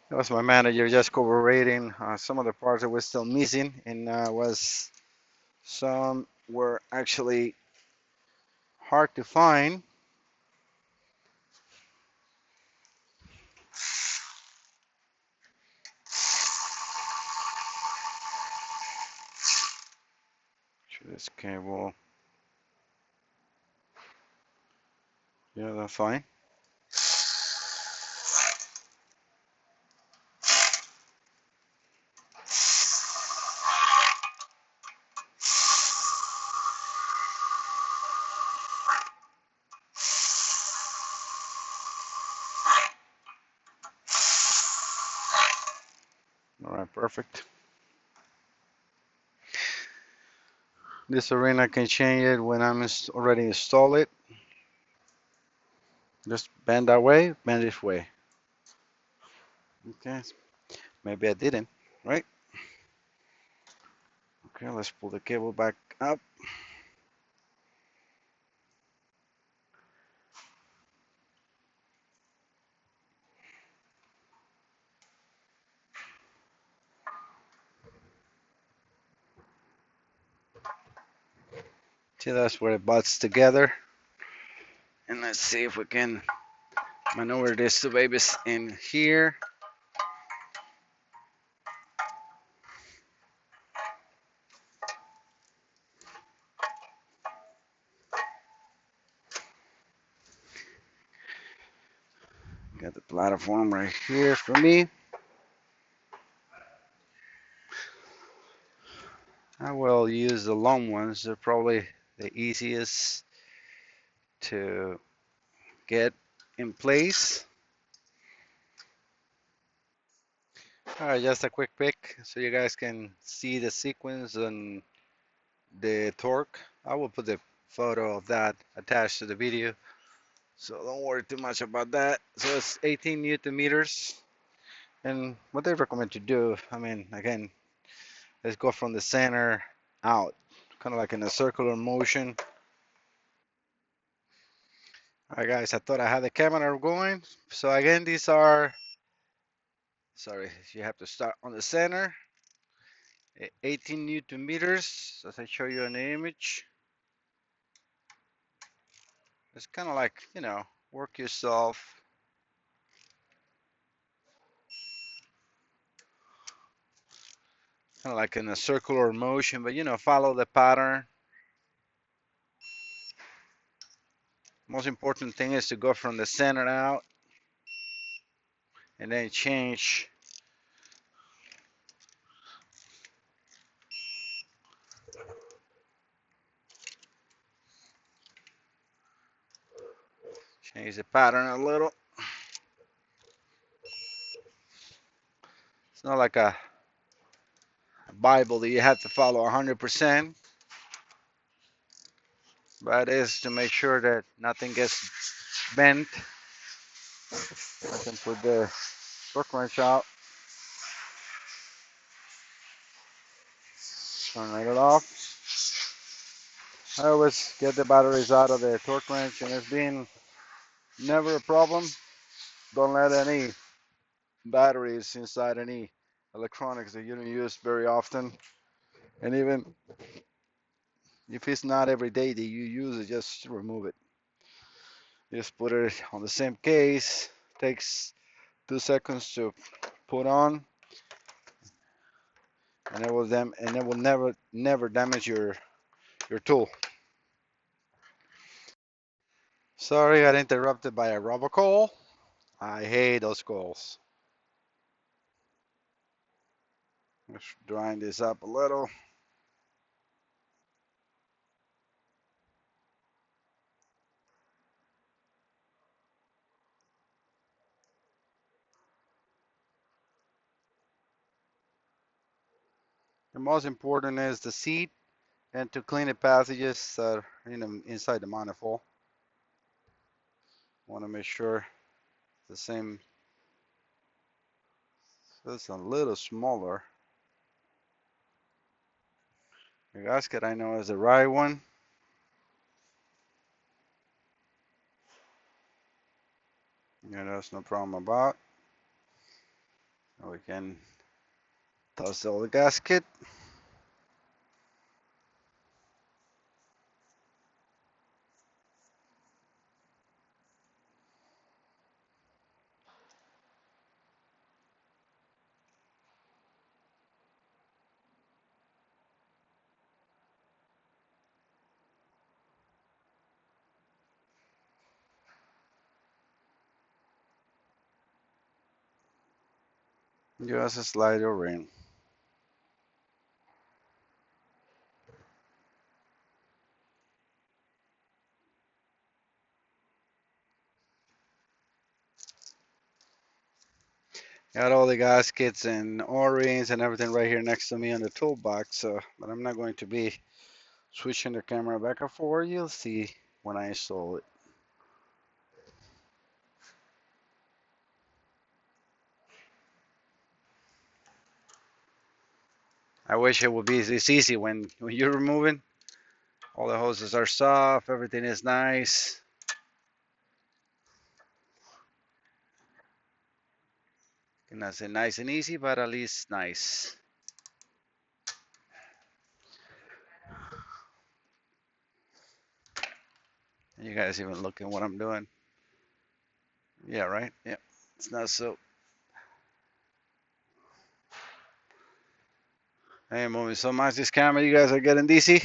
That was my manager just corroborating some of the parts that were still missing, and was some were actually hard to find. This cable, yeah, that's fine. All right, perfect. This arena I can change it when I'm already installed it. Just bend that way, bend this way. Okay, maybe I didn't, right? Okay, let's pull the cable back up. See, that's where it butts together. And let's see if we can maneuver these two babies in here. Got the platform right here for me. I will use the long ones. They're probably the easiest to get in place. All right, just a quick pick so you guys can see the sequence and the torque. I will put the photo of that attached to the video, so don't worry too much about that. So it's 18 Newton meters, and what they recommend to do, I mean, again, let's go from the center out, kind of like in a circular motion. All right, guys, I thought I had the camera going. So again, these are, sorry, you have to start on the center, 18 Newton meters, as I show you in the image. It's kind of like, work yourself. Kind of like in a circular motion, but follow the pattern. Most important thing is to go from the center out and then change the pattern a little. It's not like a Bible that you have to follow 100%, but it is to make sure that nothing gets bent. I can put the torque wrench out, turn it off. I always get the batteries out of the torque wrench, and it's been never a problem. Don't let any batteries inside any electronics that you don't use very often. And even if it's not every day that you use it, just remove it. Just put it on the same case. Takes 2 seconds to put on, and it will never damage your tool. Sorry, I got interrupted by a robocall. I hate those calls. Let's drying this up a little. The most important is the seat and to clean the passages inside the manifold. Want to make sure the same. So it's a little smaller. The gasket I know is the right one. Yeah, that's no problem about. we can toss all the gasket. Just slide her in. Got all the gaskets and O-rings and everything right here next to me on the toolbox, but I'm not going to be switching the camera back and forth. You'll see when I install it. I wish it would be this easy when you're removing. All the hoses are soft, everything is nice. Can I say nice and easy, but at least nice. You guys even looking what I'm doing? Yeah, right? Yeah. It's not so. I am moving so much this camera, you guys are getting dizzy.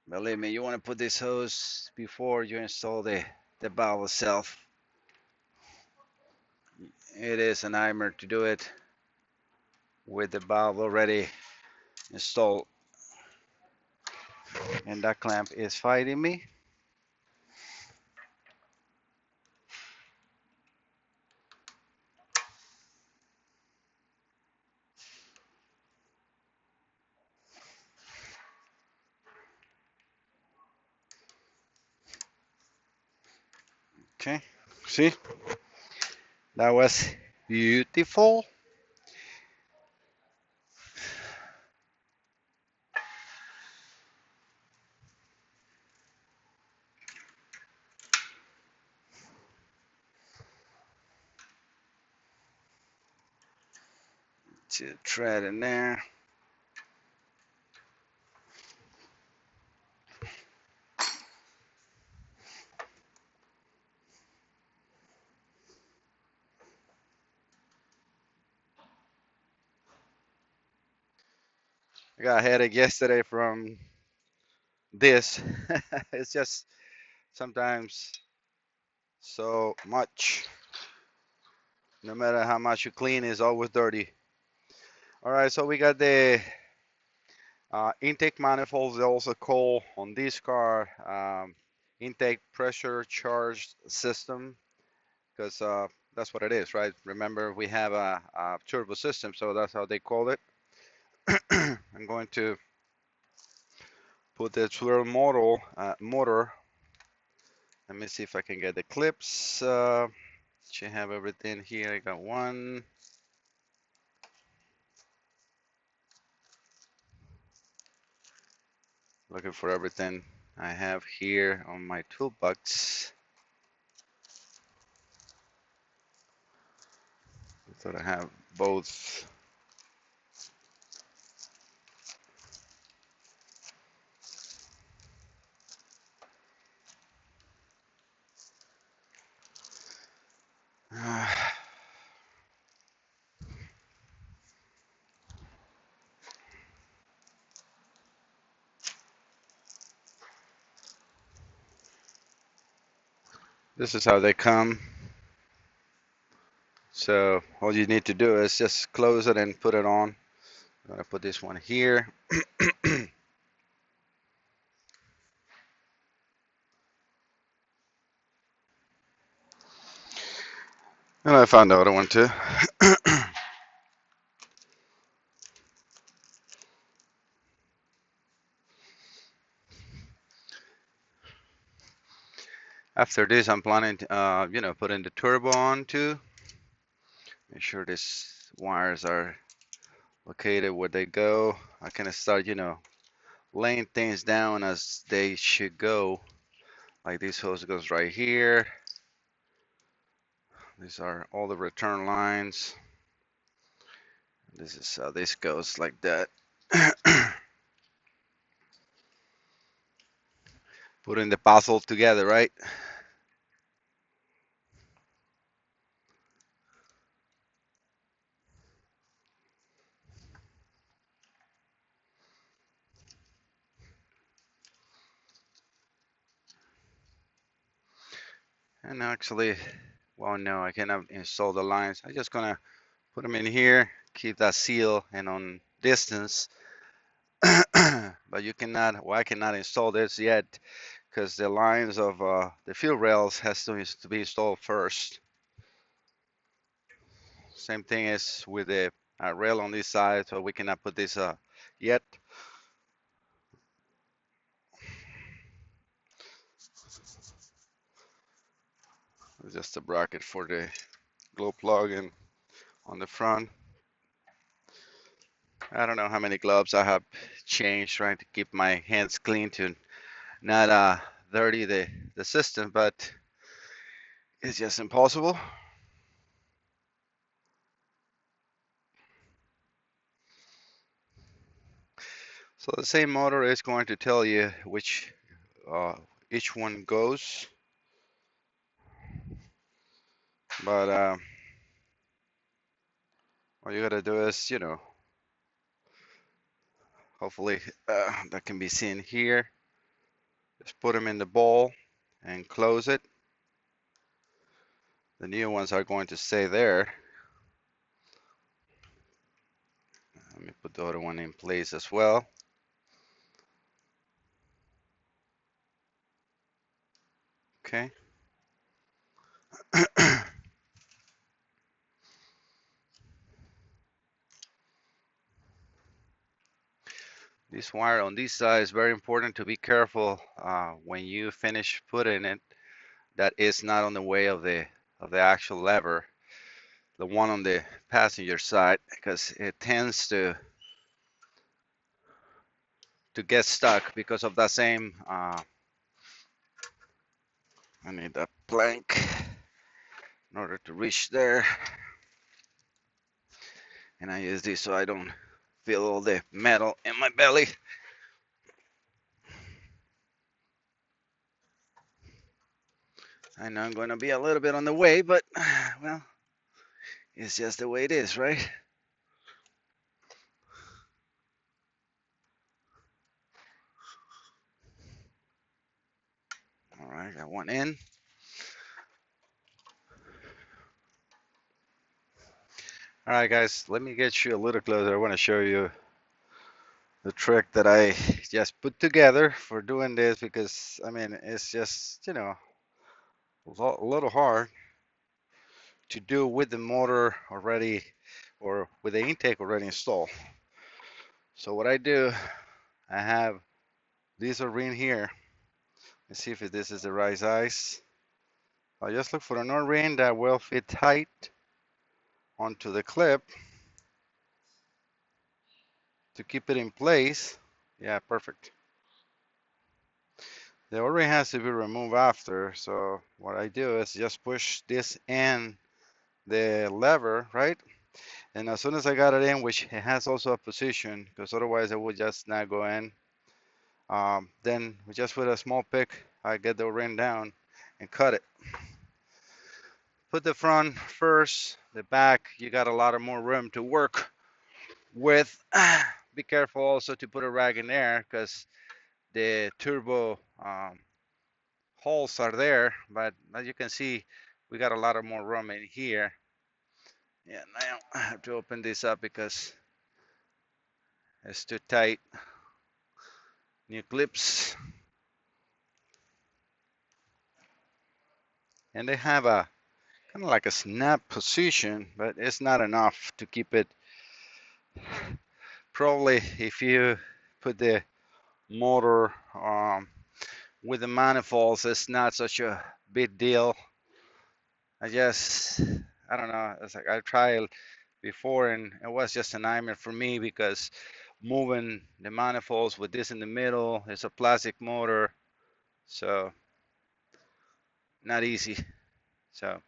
Believe me, you want to put this hose before you install the valve itself. It is a nightmare to do it with the valve already installed. And that clamp is fighting me. Okay, see? That was beautiful. To thread in there. I got a headache yesterday from this. It's just sometimes so much. No matter how much you clean, it's always dirty. All right, so we got the intake manifolds, they also call on this car intake pressure charged system, because that's what it is, right? Remember, we have a turbo system, so that's how they call it. I'm going to put the twirl motor. Let me see if I can get the clips. Should have everything here. I got one. Looking for everything I have here on my toolbox. I thought I have both. This is how they come. So all you need to do is just close it and put it on. I'm gonna put this one here. And I found the other one too. After this, I'm planning to, putting the turbo on too. Make sure these wires are located where they go. I can start, laying things down as they should go. Like this hose goes right here. These are all the return lines. This is how this goes, like that. Putting the puzzle together, right? And actually, well, no, I cannot install the lines. I'm just gonna put them in here, keep that seal and on distance. But you cannot, well, I cannot install this yet because the lines of the fuel rails has to be installed first. Same thing as with the rail on this side, so we cannot put this yet. Just a bracket for the glow plug and on the front. I don't know how many gloves I have changed trying to keep my hands clean to not dirty the system, but it's just impossible. So the same motor is going to tell you which uh, each one goes, but all you gotta do is, hopefully that can be seen here. Just put them in the bowl and close it. The new ones are going to stay there. Let me put the other one in place as well. Okay. This wire on this side is very important to be careful when you finish putting it, that it's not on the way of the actual lever, the one on the passenger side, because it tends to get stuck because of that same I need that plank in order to reach there, and I use this so I don't feel all the metal in my belly. I know I'm going to be a little bit on the way, but well, it's just the way it is, right? All right, got one in. All right, guys, let me get you a little closer. I want to show you the trick that I just put together for doing this because, I mean, it's just, a little hard to do with the motor already or with the intake already installed. So what I do, I have this O-ring here. Let's see if this is the right size. I just look for an O-ring that will fit tight onto the clip to keep it in place. Yeah, perfect. The O-ring has to be removed after, so what I do is just push this in the lever, right? And as soon as I got it in, which it has also a position, because otherwise it would just not go in, then just with a small pick, I get the O-ring down and cut it. Put the front first, the back, you got a lot of more room to work with. Be careful also to put a rag in there because the turbo holes are there, but as you can see, we got a lot of more room in here. Yeah, now I have to open this up because it's too tight. New clips. And they have a kind of like a snap position, but it's not enough to keep it. Probably if you put the motor with the manifolds, it's not such a big deal. I don't know. It's like I tried before and it was just a nightmare for me because moving the manifolds with this in the middle, it's a plastic motor, so not easy. So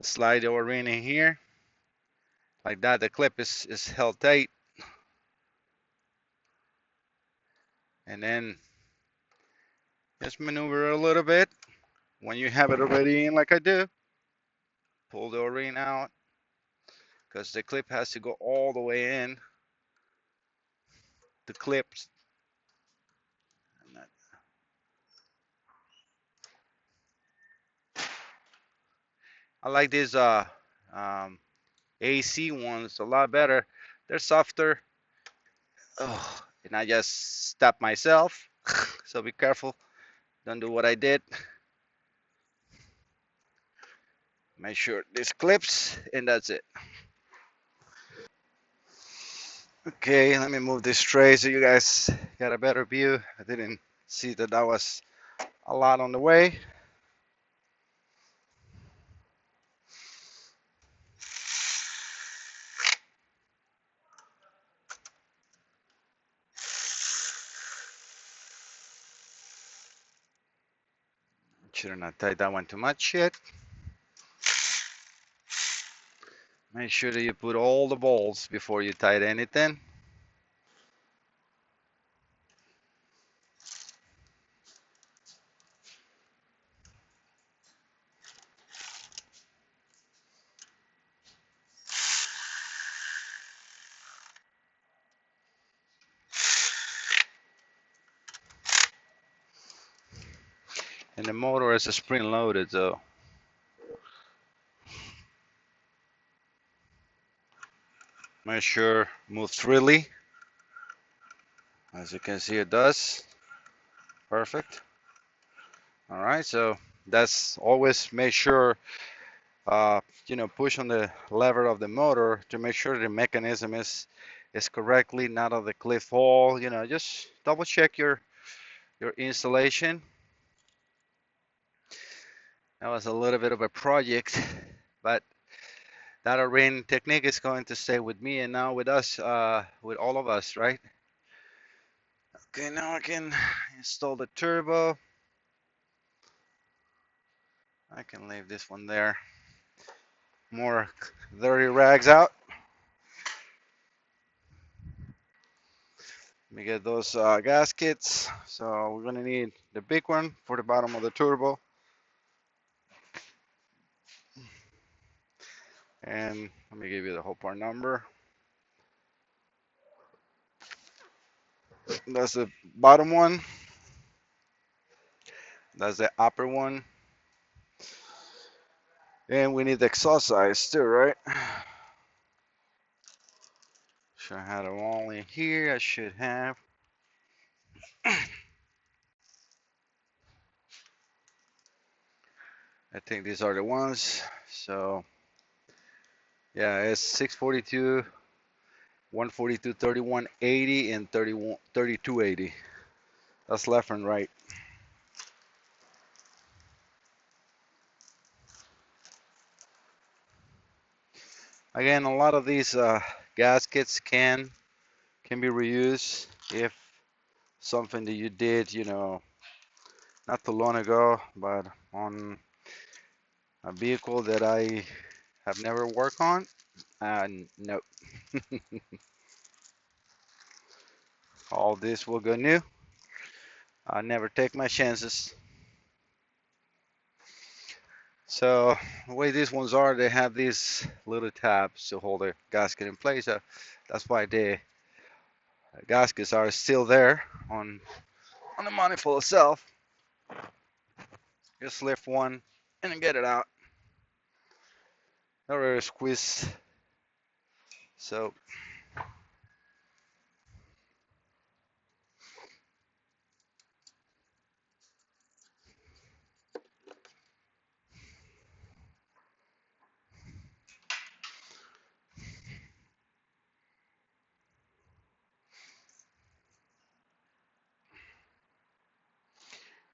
Slide the O-ring in here. Like that, the clip is held tight. And then just maneuver a little bit. When you have it already in like I do, pull the O-ring out because the clip has to go all the way in. The clips. I like these AC ones a lot better. They're softer. Oh, and I just stopped myself. So be careful. Don't do what I did. Make sure this clips, and that's it. Okay, let me move this tray so you guys got a better view. I didn't see that was a lot on the way. Should not tie that one too much yet. Make sure that you put all the bolts before you tighten anything. And the motor is spring loaded, so make sure moves freely. As you can see, it does. Perfect. All right, so that's always make sure, push on the lever of the motor to make sure the mechanism is correctly, not on the cliff fall. Just double check your installation. That was a little bit of a project, but that O-ring technique is going to stay with me and now with us, with all of us, right? Okay, now I can install the turbo. I can leave this one there. More dirty rags out. Let me get those gaskets. So we're gonna need the big one for the bottom of the turbo. And let me give you the whole part number. That's the bottom one. That's the upper one. And we need the exhaust size too, right? Should have them all in here. I should have. I think these are the ones. So yeah, it's 642, 142, 3180, and 3280. That's left and right. Again, a lot of these gaskets can be reused if something that you did, not too long ago, but on a vehicle that I have never worked on. No. All this will go new. I never take my chances. So the way these ones are, they have these little tabs to hold the gasket in place. So that's why the gaskets are still there on the manifold itself. Just lift one and then get it out. Not really squeeze. So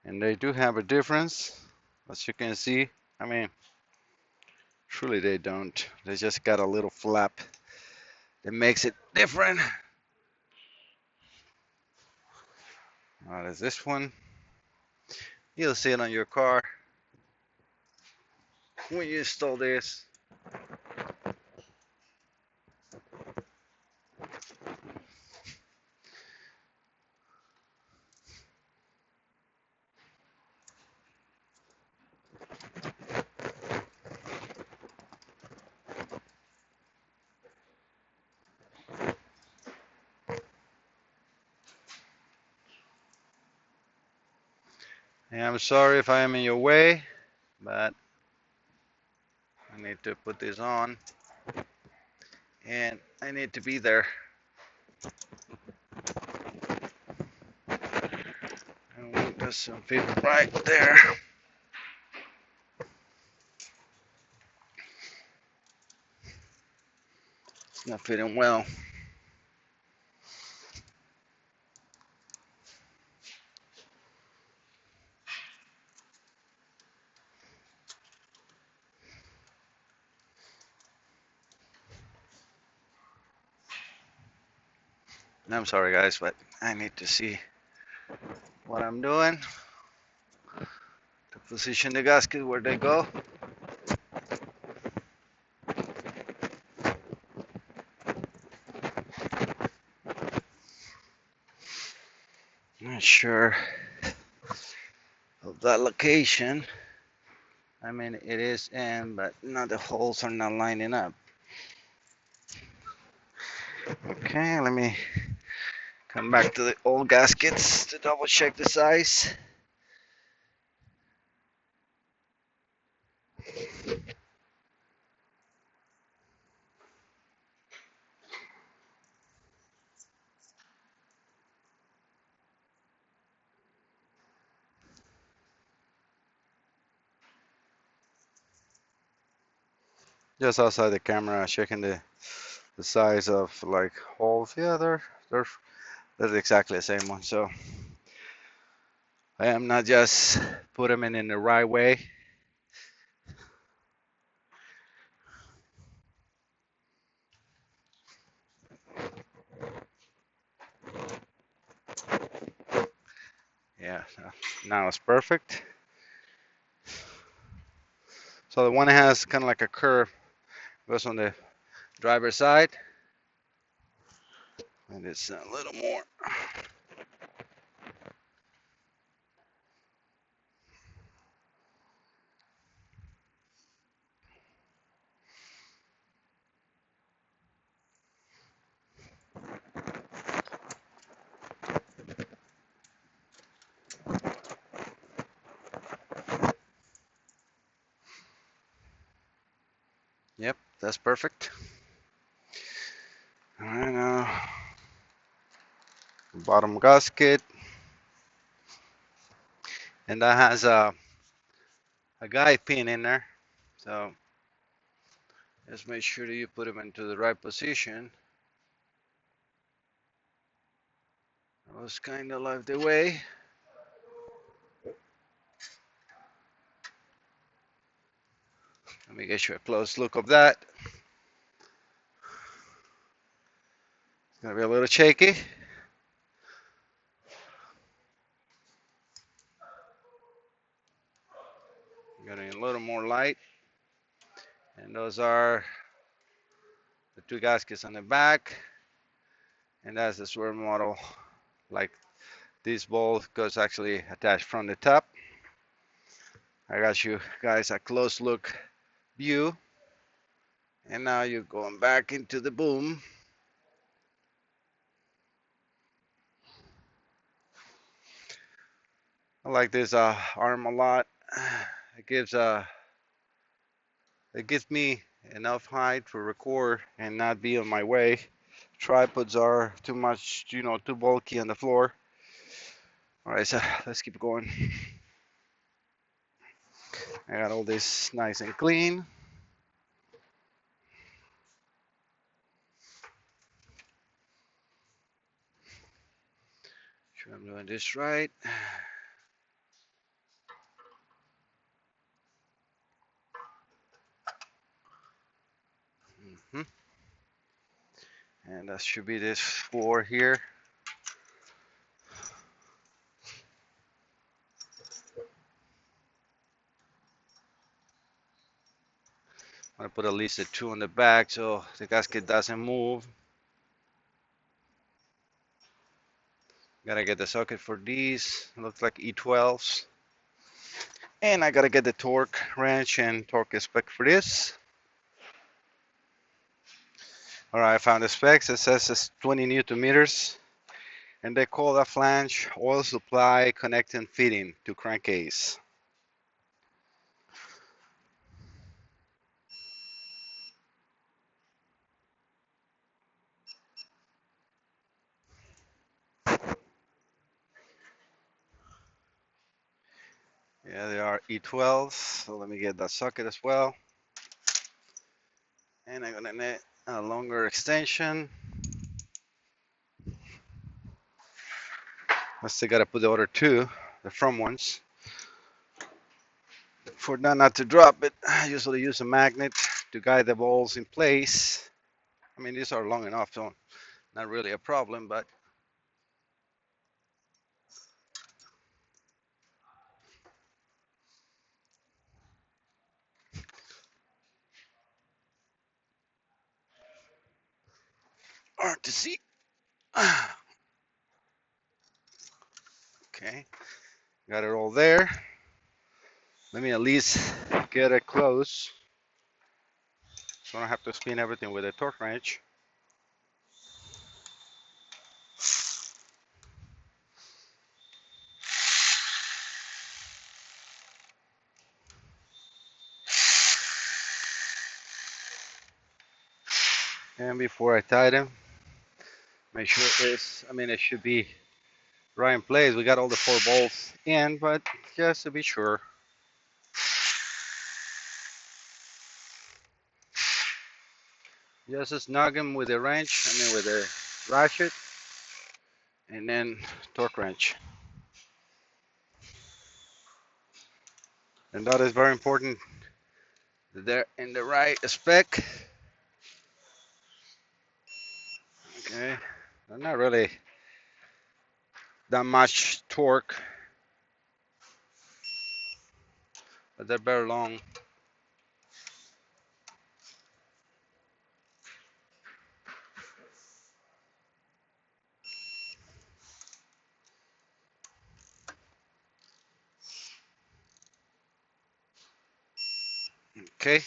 and they do have a difference, as you can see. I mean, truly they don't. They just got a little flap that makes it different. There's this one. You'll see it on your car. when you install this. And I'm sorry if I am in your way, but I need to put this on and I need to be there. And it doesn't fit right there. It's not fitting well. I'm sorry guys, but I need to see what I'm doing to position the gasket where they go. Not sure of that location. I mean, it is in, but not the holes are not lining up. Okay, let me come back to the old gaskets to double check the size. Just outside the camera, checking the size of like holes. Yeah, they're exactly the same one. So I am not just put them in the right way. Yeah, so now it's perfect. So the one has kind of like a curve, goes on the driver's side, and it's a little more. Yep, that's perfect. All right, now bottom gasket, and that has a guide pin in there. So just make sure that you put them into the right position. I was kind of left the way. Let me get you a close look of that. It's gonna be a little shaky. Getting a little more light. And those are the two gaskets on the back. And that's the swerve model. Like this bolt goes actually attached from the top. I got you guys a close look view. And now you're going back into the boom. I like this arm a lot. It gives me enough height to record and not be on my way. Tripods are too much, too bulky on the floor. All right, so let's keep going. I got all this nice and clean. Sure I'm doing this right. Hmm. And that should be this floor here. I'm gonna put at least a 2 on the back so the gasket doesn't move. Gotta get the socket for these. Looks like E12s. And I gotta get the torque wrench and torque spec for this. All right, I found the specs. It says it's 20 Newton meters, and they call that flange oil supply connecting fitting to crankcase. Yeah, they are E12s. So let me get that socket as well. And I'm gonna need a longer extension. I still gotta put the other two, the front ones. For that not to drop it, I usually use a magnet to guide the balls in place. I mean, these are long enough, so not really a problem, but hard to see. Okay, got it all there. Let me at least get it close so I don't have to spin everything with a torque wrench. And before I tighten, make sure it should be right in place. We got all the 4 bolts in, but just to be sure. Just snug them with a wrench, with a ratchet, and then torque wrench. And that is very important. They're in the right spec. Okay, they're not really that much torque, but they're very long. Okay.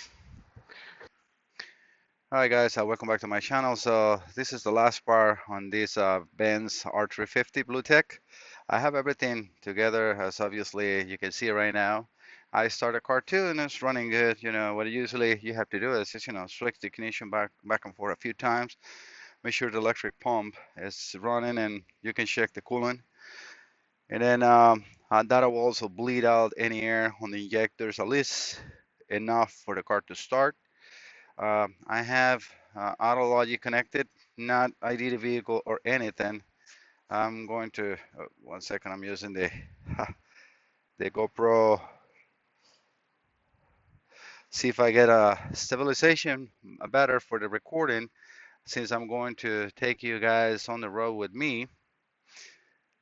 Alright guys, welcome back to my channel. So this is the last part on this Benz R350 Bluetec. I have everything together, as obviously you can see right now. I started car 2 and it's running good. What usually you have to do is just switch the ignition back and forth a few times. Make sure the electric pump is running and you can check the coolant. And then that will also bleed out any air on the injectors, at least enough for the car to start. I have auto logic connected, not ID the vehicle or anything. I'm going to, 1 second, I'm using the GoPro, see if I get a stabilization better for the recording, since I'm going to take you guys on the road with me.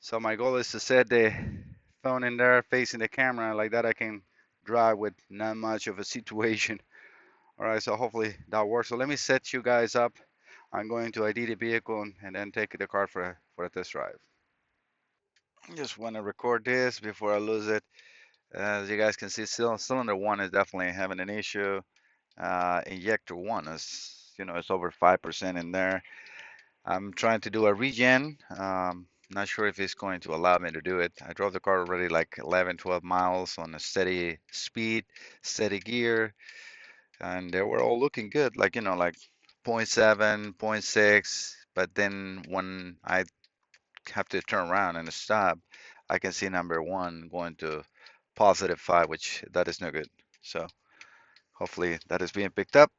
So my goal is to set the phone in there facing the camera, like that I can drive with not much of a situation. All right, so hopefully that works. So let me set you guys up. I'm going to ID the vehicle and then take the car for a test drive. I just want to record this before I lose it. As you guys can see, cylinder 1 is definitely having an issue. Injector 1 is, it's over 5% in there. I'm trying to do a regen. Not sure if it's going to allow me to do it. I drove the car already like 11, 12 miles on a steady speed, steady gear, and they were all looking good, like, like 0.7, 0.6. But then when I have to turn around and stop, I can see number 1 going to +5, which that is no good. So hopefully that is being picked up.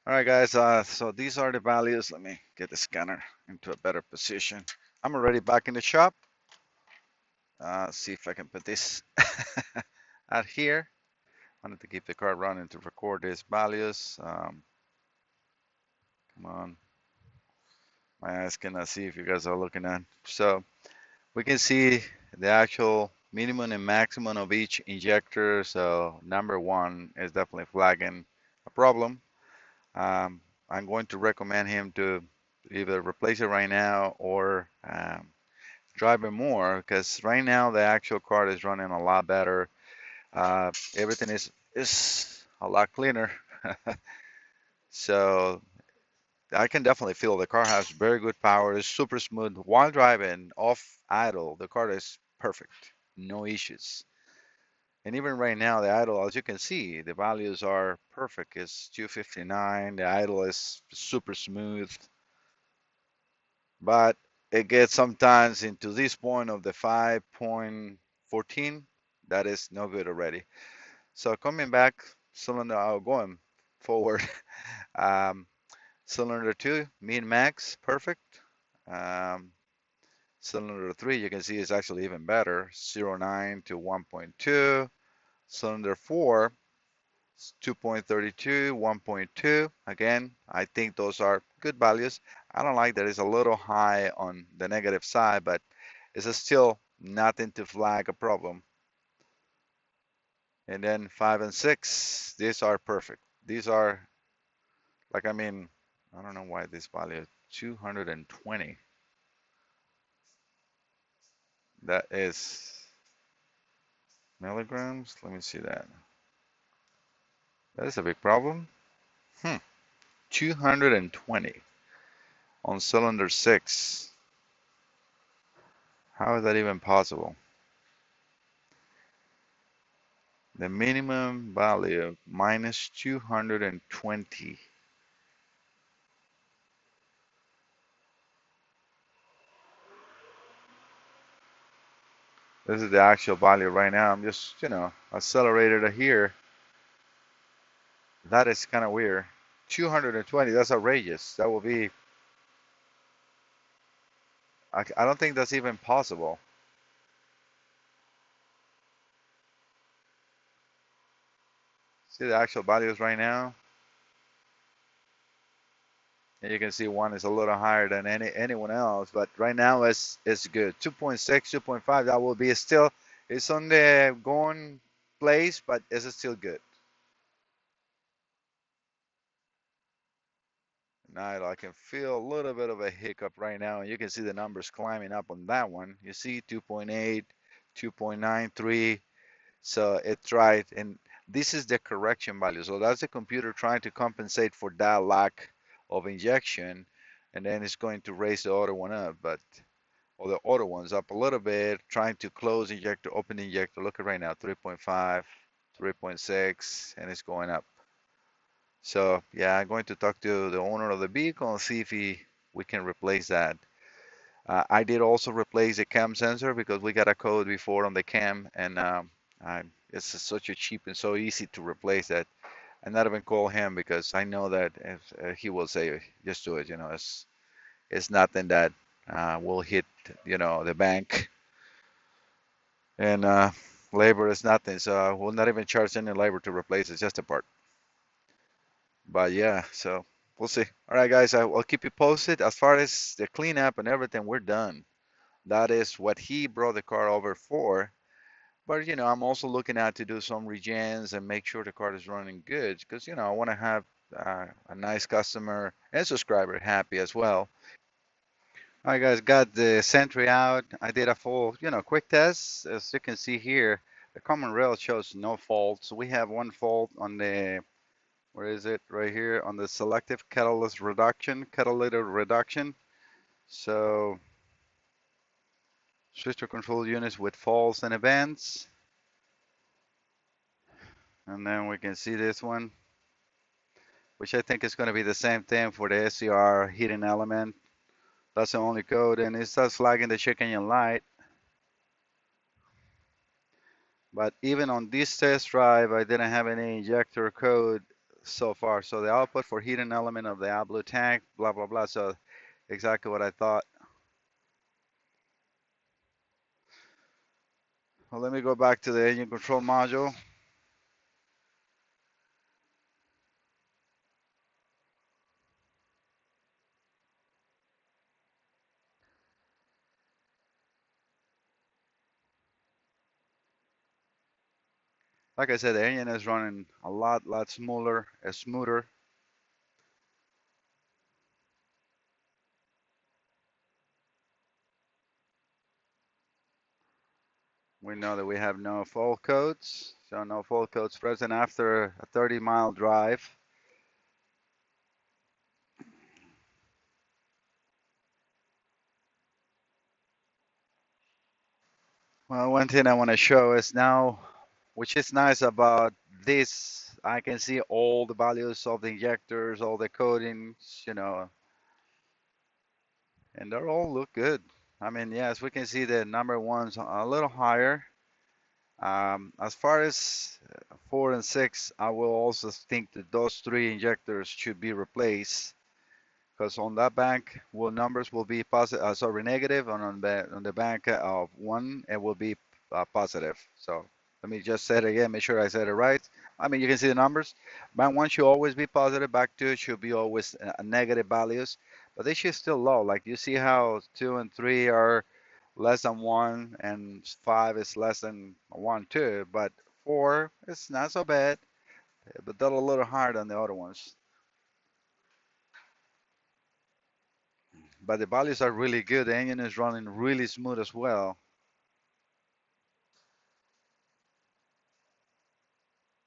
All right, guys, so these are the values. Let me get the scanner into a better position. I'm already back in the shop. See if I can put this out here. I wanted to keep the car running to record these values. Come on. My eyes cannot see if you guys are looking at. So we can see the actual minimum and maximum of each injector. So number one is definitely flagging a problem. Um, I'm going to recommend him to either replace it right now or drive it more because right now the actual car is running a lot better. Everything is a lot cleaner. So I can definitely feel the car has very good power. It's super smooth while driving off idle. The car is perfect, no issues. And even right now, the idle, as you can see, the values are perfect. It's 259. The idle is super smooth, but it gets sometimes into this point of the 5.14. That is no good already. So coming back, cylinder, going forward, um, cylinder 2, min max, perfect. Um, cylinder 3, you can see is actually even better, 0.9 to 1.2. Cylinder 4, 2.32, 1.2. Again, I think those are good values. I don't like that it's a little high on the negative side, but it's still nothing to flag a problem. And then 5 and 6, these are perfect. These are, like, I mean, I don't know why this value is 220. That is milligrams. Let me see that. That is a big problem. 220 on cylinder 6. How is that even possible? The minimum value minus 220. This is the actual value right now. I'm just, accelerated it here. That is kind of weird. 220, that's outrageous. That will be, I don't think that's even possible. See the actual values right now? And you can see one is a little higher than anyone else, but right now it's good. 2.6, 2.5, that will be still, it's on the going place, but it's still good. Now I can feel a little bit of a hiccup right now, and you can see the numbers climbing up on that one. You see 2.8, 2.93. So it tried, and this is the correction value. So that's the computer trying to compensate for that lack of injection, and then it's going to raise the other one up, but or the other one's up a little bit, trying to close injector, open injector. Look at right now, 3.5, 3.6, and it's going up. So yeah, I'm going to talk to the owner of the vehicle and see if we can replace that. I did also replace the cam sensor because we got a code before on the cam, and it's such a cheap and so easy to replace that. I not even call him because I know that if, he will say just do it. It's nothing that will hit the bank, and labor is nothing. So we'll not even charge any labor to replace it, just a part. But yeah, so we'll see. All right, guys, I'll keep you posted. As far as the cleanup and everything, we're done. That is what he brought the car over for. But I'm also looking at to do some regens and make sure the car is running good because I want to have a nice customer and subscriber happy as well. All right, guys, got the Sentry out. I did a full, quick test. As you can see here, the common rail shows no faults. We have one fault on the, where is it? Right here on the selective catalytic reduction. So switcher control units with faults and events. And then we can see this one, which I think is going to be the same thing for the SCR heating element. That's the only code, and it starts flagging the check engine light. But even on this test drive, I didn't have any injector code so far. So the output for heating element of the Bluetec, blah, blah, blah. So exactly what I thought. Well, let me go back to the engine control module. Like I said, the engine is running a lot smoother. We know that we have no fault codes, so no fault codes present after a 30-mile drive. Well, one thing I want to show is now, which is nice about this, I can see all the values of the injectors, all the coatings, and they all look good. I mean, yes, we can see the number ones a little higher. As far as 4 and 6, I will also think that those three injectors should be replaced because on that bank, numbers will be positive, sorry, negative, and on the bank of one, it will be positive. So let me just say it again, make sure I said it right. I mean, you can see the numbers. Bank one should always be positive, back two should be always negative values, but they should still low. Like you see how 2 and 3 are less than one, and 5 is less than one, too, but 4 is not so bad, but they're a little higher than the other ones. But the values are really good. The engine is running really smooth as well.